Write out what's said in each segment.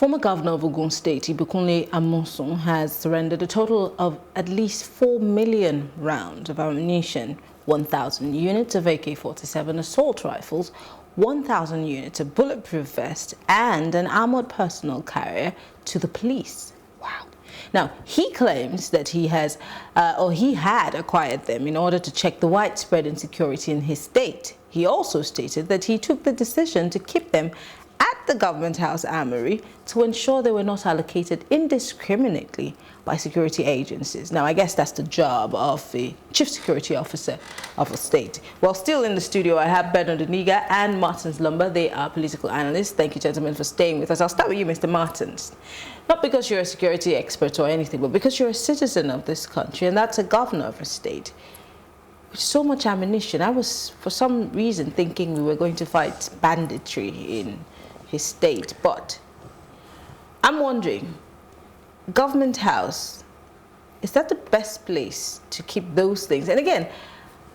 Former governor of Ogun State, Ibikunle Amosun, has surrendered a total of at least 4 million rounds of ammunition, 1,000 units of AK-47 assault rifles, 1,000 units of bulletproof vests, and an armored personnel carrier to the police. Wow. Now, he claims that he had acquired them in order to check the widespread insecurity in his state. He also stated that he took the decision to keep them at the government house armory to ensure they were not allocated indiscriminately by security agencies. Now, I guess that's the job of the chief security officer of a state. Well, still in the studio, I have Bernard Oniga and Martins Lumber. They are political analysts. Thank you, gentlemen, for staying with us. I'll start with you, Mr. Martins. Not because you're a security expert or anything, but because you're a citizen of this country, and that's a governor of a state. With so much ammunition, I was, for some reason, thinking we were going to fight banditry in his state, but I'm wondering, government house, is that the best place to keep those things? And again,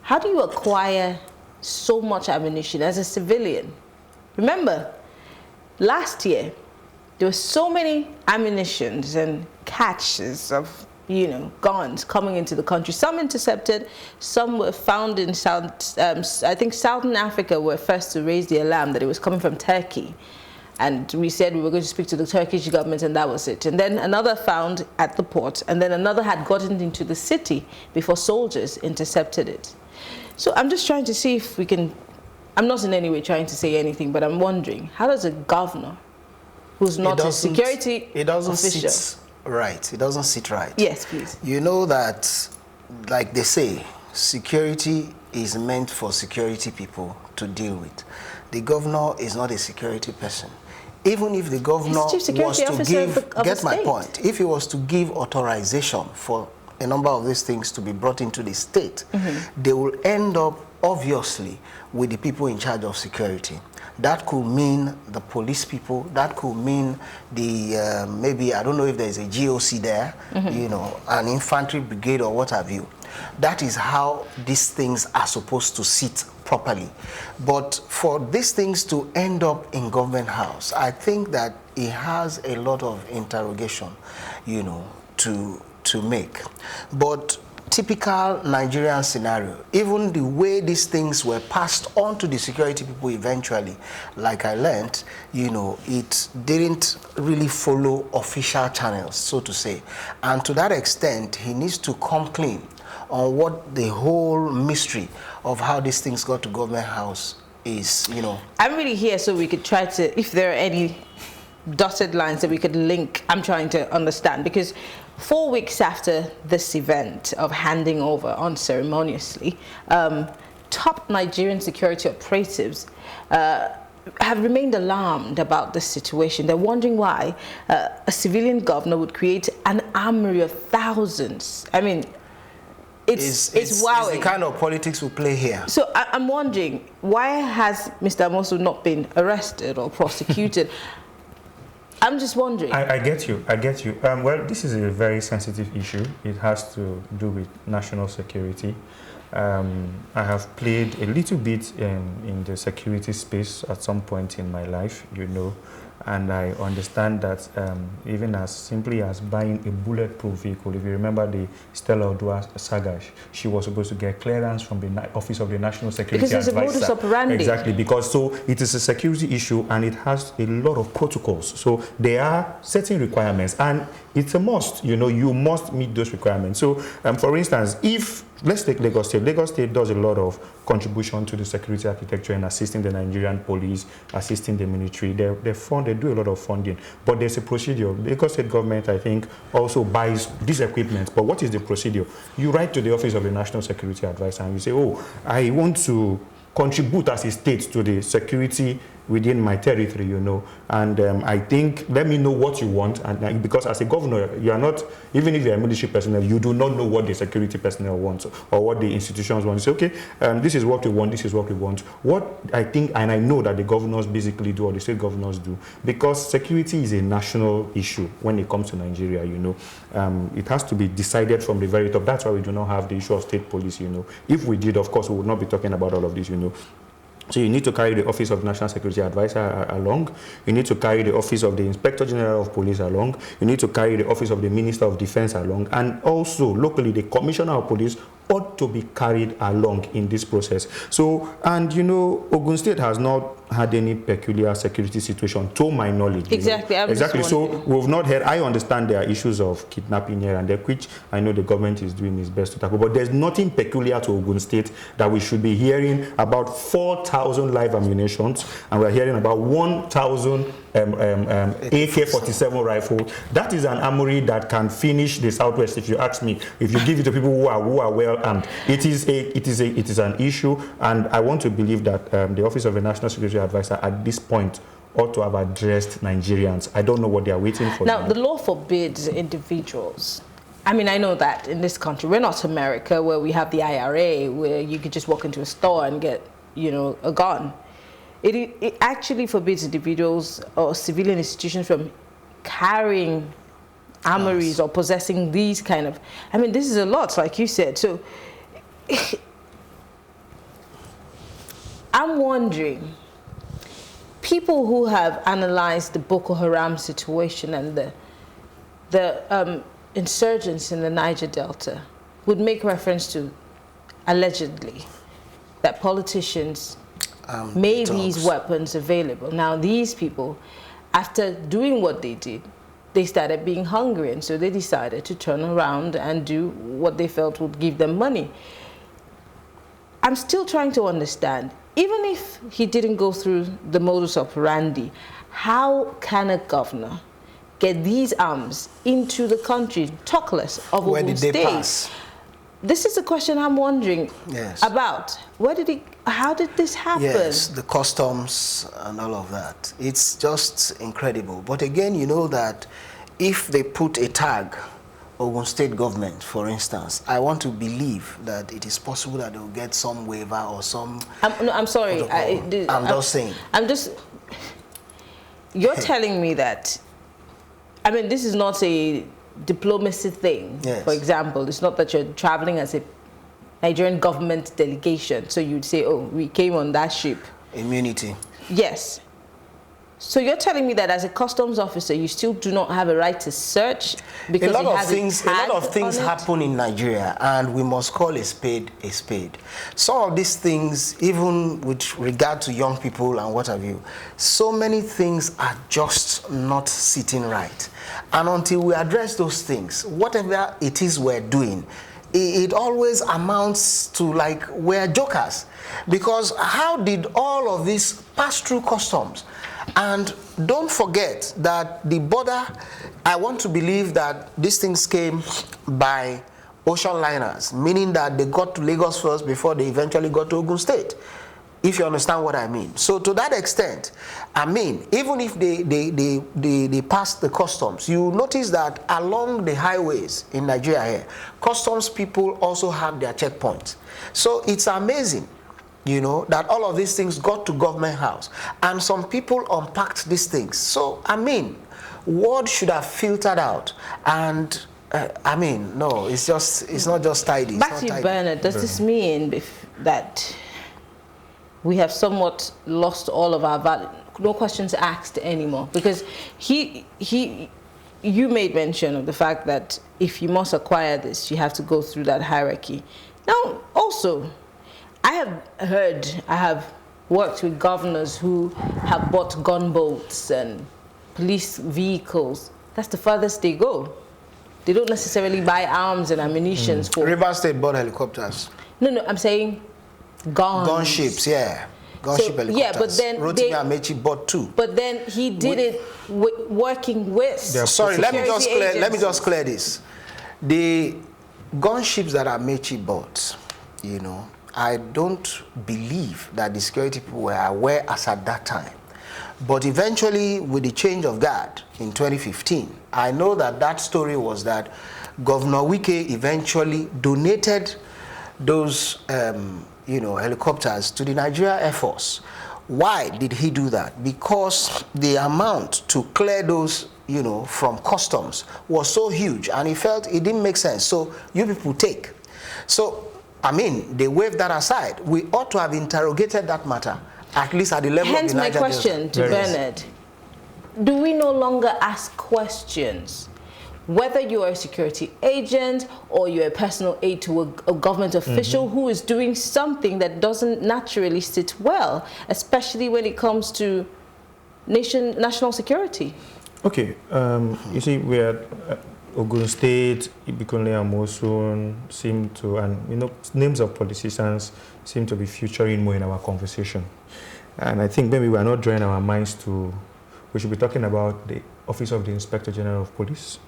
how do you acquire so much ammunition as a civilian? Remember, last year, there were so many ammunitions and catches of, guns coming into the country. Some intercepted, some were found in I think Southern Africa were first to raise the alarm that it was coming from Turkey. And we said we were going to speak to the Turkish government, and that was it. And then another found at the port, and then another had gotten into the city before soldiers intercepted it. So I'm just trying to see if we can, I'm not in any way trying to say anything, but I'm wondering, how does a governor who's not a security official... Right. It doesn't sit right. Yes, please. You know that, like they say, security is meant for security people to deal with. The governor is not a security person. Even if the governor was to give, get my point, if he was to give authorization for a number of these things to be brought into the state, they will end up, obviously, with the people in charge of security. That could mean the police people, that could mean the, maybe, I don't know if there's a GOC there, an infantry brigade or what have you. That is how these things are supposed to sit properly. But for these things to end up in government house, I think that it has a lot of interrogation, to make. But typical Nigerian scenario, even the way these things were passed on to the security people eventually, like I learned, it didn't really follow official channels, so to say. And to that extent, he needs to come clean on what the whole mystery of how these things got to government house is, I'm really here so we could try to, if there are any dotted lines that we could link, I'm trying to understand, because 4 weeks after this event of handing over unceremoniously, top Nigerian security operatives have remained alarmed about this situation. They're wondering why a civilian governor would create an armory of thousands. I mean, it's wowing. It's the kind of politics we play here. So I'm wondering, why has Mr. Amosun not been arrested or prosecuted? I'm just wondering. I get you. Well, this is a very sensitive issue. It has to do with national security. I have played a little bit in the security space at some point in my life, and I understand that even as simply as buying a bulletproof vehicle, if you remember the Stella Odua saga, she was supposed to get clearance from the Office of the National Security Advisor. Because it's a modus operandi. Exactly, because so it is a security issue and it has a lot of protocols. So there are certain requirements and it's a must, you must meet those requirements. So for instance, let's take Lagos State. Lagos State does a lot of contribution to the security architecture and assisting the Nigerian police, assisting the military. They do a lot of funding, but there's a procedure. Lagos State government, I think, also buys this equipment. But what is the procedure? You write to the Office of the National Security Advisor and you say, oh, I want to contribute as a state to the security within my territory, and I think, let me know what you want, and because as a governor, you are not, even if you're a military personnel, you do not know what the security personnel wants or what the institutions want. You say, okay, this is what we want, this is what we want. What I think, and I know that the governors basically do, or the state governors do, because security is a national issue when it comes to Nigeria, it has to be decided from the very top. That's why we do not have the issue of state police, If we did, of course, we would not be talking about all of this, So you need to carry the Office of National Security Advisor along. You need to carry the Office of the Inspector General of Police along. You need to carry the Office of the Minister of Defense along. And also, locally, the Commissioner of Police ought to be carried along in this process. So, and you know, Ogun State has not had any peculiar security situation, to my knowledge. Exactly. Exactly. So we've not heard. I understand there are issues of kidnapping here and there, which I know the government is doing its best to tackle. But there's nothing peculiar to Ogun State that we should be hearing about 4,000 live ammunitions, and we're hearing about 1,000 AK-47 rifle. That is an armory that can finish the Southwest, if you ask me. If you give it to people who are well armed, it is an issue, and I want to believe that the Office of the National Security Advisor at this point ought to have addressed Nigerians. I don't know what they are waiting for. Now, the law forbids individuals. I mean, I know that in this country, we're not America where we have the IRA, where you could just walk into a store and get, you know, a gun. It actually forbids individuals or civilian institutions from carrying armories or possessing these kind of, I mean, this is a lot, like you said. So I'm wondering, people who have analyzed the Boko Haram situation and the insurgents in the Niger Delta would make reference to, allegedly, that politicians made these weapons available. Now, these people, after doing what they did, they started being hungry, and so they decided to turn around and do what they felt would give them money. I'm still trying to understand, even if he didn't go through the modus operandi, how can a governor get these arms into the country, talk less of Where Ogun did they State? pass? This is a question I'm wondering about. How did this happen? Yes, the customs and all of that. It's just incredible. But again, you know that if they put a tag, Ogun State government, for instance, I want to believe that it is possible that they'll get some waiver or some... I'm sorry. I'm just saying. You're telling me that, I mean, this is not a diplomacy thing. Yes. For example, it's not that you're traveling as a Nigerian government delegation, so you'd say, oh, we came on that ship. Immunity. Yes. So you're telling me that as a customs officer, you still do not have a right to search because a lot of things happen in Nigeria, and we must call a spade a spade. Some of these things, even with regard to young people and what have you, so many things are just not sitting right. And until we address those things, whatever it is we're doing, it always amounts to like we're jokers. Because how did all of this pass through customs? And don't forget that the border, I want to believe that these things came by ocean liners, meaning that they got to Lagos first before they eventually got to Ogun State, if you understand what I mean. So to that extent, I mean, even if they pass the customs, you notice that along the highways in Nigeria here, customs people also have their checkpoints. So it's amazing, you know, that all of these things got to government house, and some people unpacked these things. So, I mean, word should have filtered out, and I mean, no, it's not just tidy. Back to you, Bernard, does this mean that we have somewhat lost all of our value, no questions asked anymore? Because you made mention of the fact that if you must acquire this, you have to go through that hierarchy. Now, also, I have worked with governors who have bought gunboats and police vehicles. That's the furthest they go. They don't necessarily buy arms and ammunition for... River State bought helicopters. No, I'm saying guns. Gunships, yeah. Gunship helicopters. Yeah, but then... Rotimi Amechi bought two. But then he did it working with... Sorry, let me just clear this. The gunships that Amechi bought, you know, I don't believe that the security people were aware as at that time. But eventually, with the change of guard in 2015, I know that story was that Governor Wike eventually donated those, helicopters to the Nigeria Air Force. Why did he do that? Because the amount to clear those, from customs was so huge, and he felt it didn't make sense. So you people take. So, I mean, they waved that aside. We ought to have interrogated that matter at least at the level Hence of the my Niger question to Bernard. Do we no longer ask questions? Whether you are a security agent or you're a personal aide to a government official who is doing something that doesn't naturally sit well, especially when it comes to national security. Okay, you see, we're Ogun State, Ibikunle Amosun seem to, and names of politicians seem to be featuring more in our conversation. And I think maybe we are not drawing our minds to, we should be talking about the Office of the Inspector General of Police,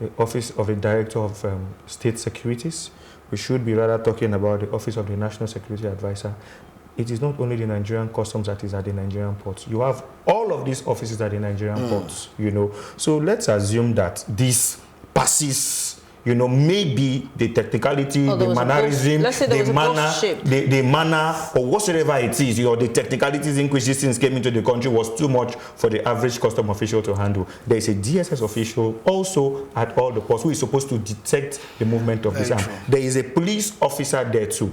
the Office of the Director of State Securities. We should be rather talking about the Office of the National Security Advisor. It is not only the Nigerian Customs that is at the Nigerian ports. You have all of these offices at the Nigerian ports, So let's assume that this passes, maybe the technicality, the mannerism, the manner, or whatsoever it is, the technicalities in which these things came into the country was too much for the average custom official to handle. There is a DSS official also at all the ports who is supposed to detect the movement of this arm. There is a police officer there too.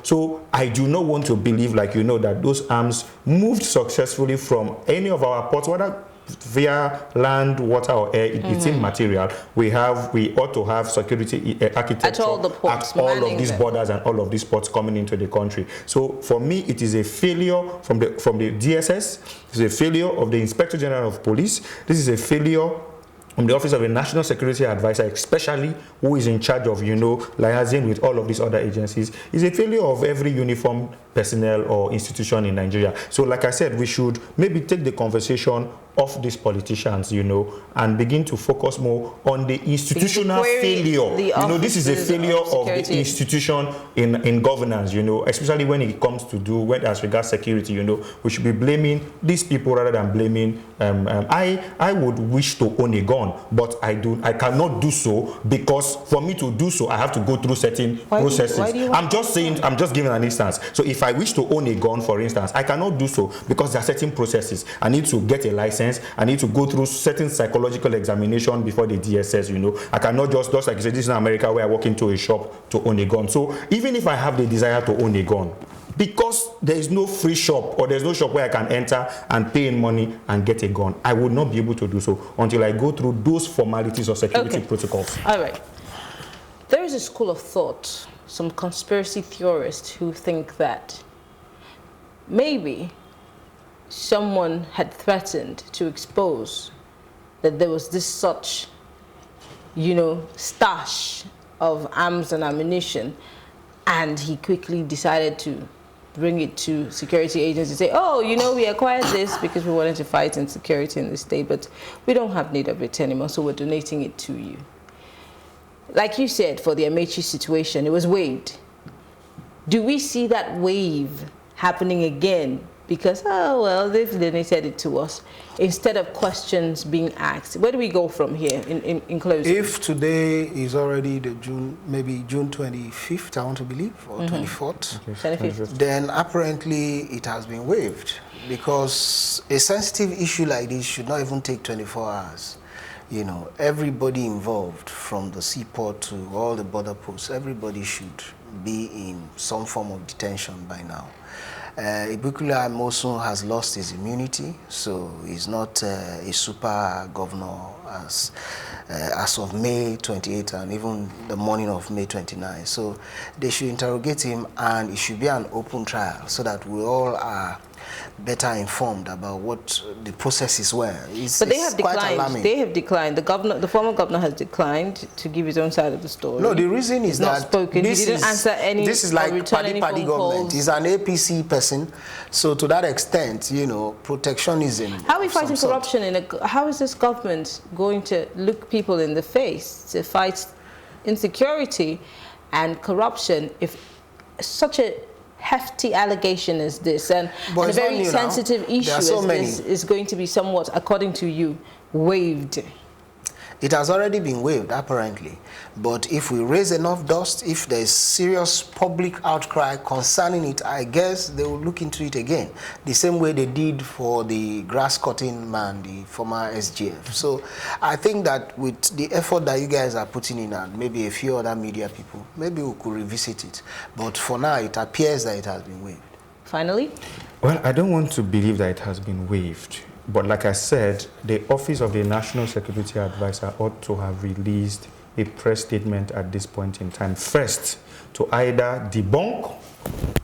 So I do not want to believe, that those arms moved successfully from any of our ports, whether via land, water, or air. It's immaterial. We ought to have security architecture at all the ports, at all of these borders and all of these ports coming into the country. So for me, it is a failure from the DSS. It's a failure of the Inspector General of Police. This is a failure from the Office of a National Security Advisor, especially who is in charge of, liaising with all of these other agencies. Is a failure of every uniformed personnel or institution in Nigeria. So like I said, we should maybe take the conversation off these politicians, and begin to focus more on the institutional failure. This is a failure of the institution in governance, especially when it comes to as regards security, we should be blaming these people rather than blaming. I would wish to own a gun, but I cannot do so, because for me to do so, I have to go through certain processes. I'm just giving an instance. So if I wish to own a gun, for instance, I cannot do so because there are certain processes. I need to get a license. I need to go through certain psychological examination before the DSS, I cannot just like you said, this is in America where I walk into a shop to own a gun. So even if I have the desire to own a gun, because there is no free shop or there's no shop where I can enter and pay in money and get a gun, I would not be able to do so until I go through those formalities of security protocols. All right. There is a school of thought, some conspiracy theorists who think that maybe someone had threatened to expose that there was this such, stash of arms and ammunition, and he quickly decided to bring it to security agencies and say, oh, we acquired this because we wanted to fight insecurity in the state, but we don't have need of it anymore, so we're donating it to you. Like you said, for the Amechi situation, it was waived. Do we see that wave happening again? Because, oh, well, they've donated it to us, instead of questions being asked. Where do we go from here in closing? If today is already maybe June 25th, I want to believe, or 24th, 25th, then apparently it has been waived, because a sensitive issue like this should not even take 24 hours. Everybody involved, from the seaport to all the border posts, everybody should be in some form of detention by now. Ibikunle Amosun has lost his immunity, so he's not a super governor as of May 28 and even the morning of May 29. So they should interrogate him, and it should be an open trial so that we all are better informed about what the processes were. But they have declined. They have declined. The former governor has declined to give his own side of the story. No, the reason is that spoken. He didn't answer any. This is like party government. He's an APC person, so to that extent, protectionism. How are we fighting corruption how is this government going to look people in the face to fight insecurity and corruption if such a hefty allegation as this and a very sensitive issue as this is going to be somewhat, according to you, waived? It has already been waived, apparently. But if we raise enough dust, if there's serious public outcry concerning it, I guess they will look into it again, the same way they did for the grass-cutting man, the former SGF. So I think that with the effort that you guys are putting in, and maybe a few other media people, maybe we could revisit it. But for now, it appears that it has been waived. finally? Well, I don't want to believe that it has been waived. But like I said, the Office of the National Security Advisor ought to have released a press statement at this point in time. First, to either debunk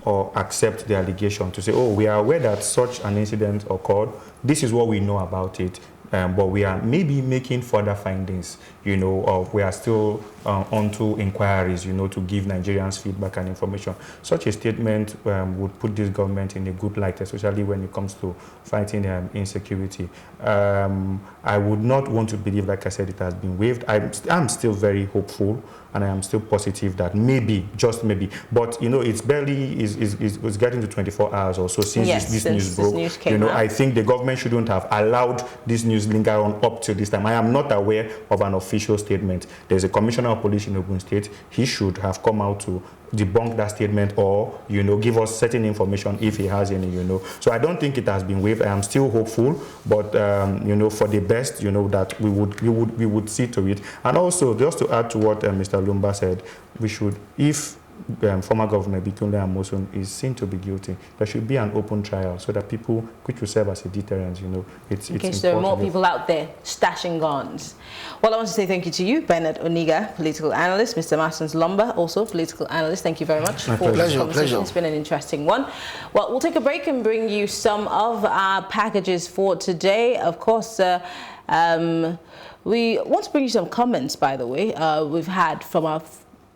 or accept the allegation, to say, oh, we are aware that such an incident occurred. This is what we know about it. But we are maybe making further findings, you know, or we are still onto inquiries, you know, to give Nigerians feedback and information. Such a statement would put this government in a good light, especially when it comes to fighting insecurity. I would not want to believe, like I said, it has been waived. I'm still very hopeful, and I am still positive that maybe, just maybe, but you know, it's barely is getting to 24 hours or so since this news broke. News came you know, out. I think the government shouldn't have allowed this news linger on up to this time. I am not aware of an official statement. There's a commissioner of police in Ogun State. He should have come out to debunk that statement, or you know, give us certain information if he has any, you know. So I don't think it has been waived. I am still hopeful, but you know, for the best, you know, that we would see to it. And also, just to add to what Mr. Lumba said, we should, if former Governor Ibikunle Amosun is seen to be guilty, there should be an open trial so that people, which will serve as a deterrent, you know. It's in case there are more people out there stashing guns. Well, I want to say thank you to you, Bernard Oniga, political analyst, Mr. Martins Lumba, also political analyst. Thank you very much for this conversation. It's been an interesting one. Well, we'll take a break and bring you some of our packages for today. Of course, we want to bring you some comments, by the way, we've had from our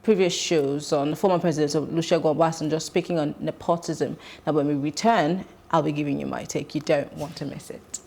previous shows on the former president of Olusegun Obasanjo speaking on nepotism. Now, when we return, I'll be giving you my take. You don't want to miss it.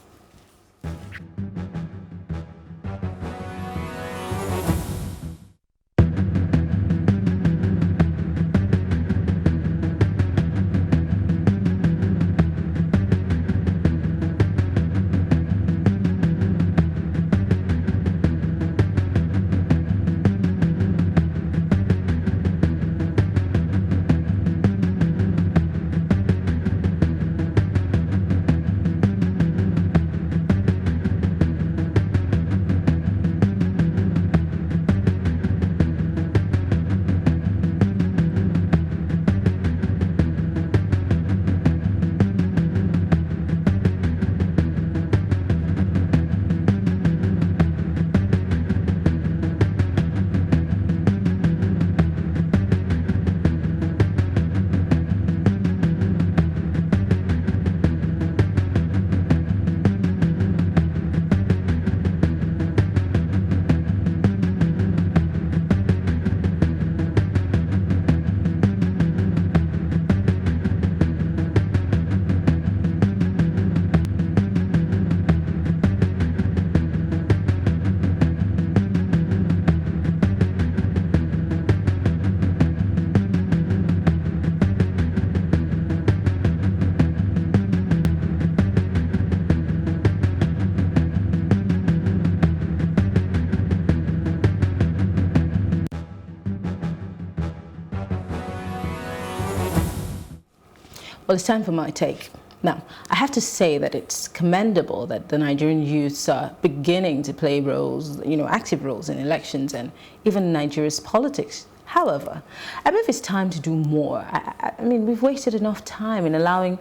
Well, it's time for my take. Now, I have to say that it's commendable that the Nigerian youths are beginning to play roles, you know, active roles in elections and even Nigeria's politics. However, I believe it's time to do more. I mean, we've wasted enough time in allowing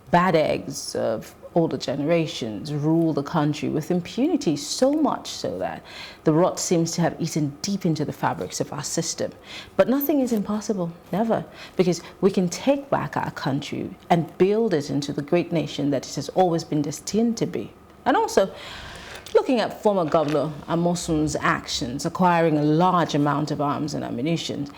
bad eggs of older generations rule the country with impunity, so much so that the rot seems to have eaten deep into the fabrics of our system. But nothing is impossible, never, because we can take back our country and build it into the great nation that it has always been destined to be. And also, looking at former Governor Amosun's actions, acquiring a large amount of arms and ammunition,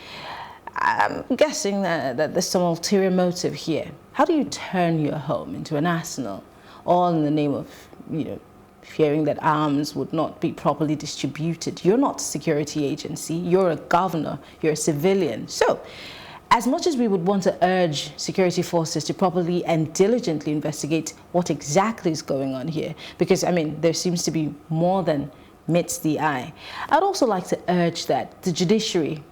I'm guessing that there's some ulterior motive here. How do you turn your home into an arsenal, all in the name of, you know, fearing that arms would not be properly distributed? You're not a security agency. You're a governor. You're a civilian. So, as much as we would want to urge security forces to properly and diligently investigate what exactly is going on here, because, I mean, there seems to be more than meets the eye, I'd also like to urge that the judiciary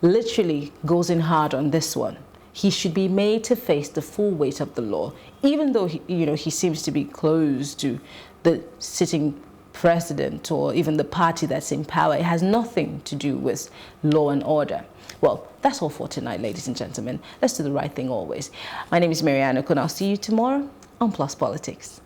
literally goes in hard on this one. He should be made to face the full weight of the law, even though he seems to be close to the sitting president or even the party that's in power. It has nothing to do with law and order. Well, that's all for tonight, ladies and gentlemen. Let's do the right thing always. My name is Maryann Okon. I'll see you tomorrow on Plus Politics.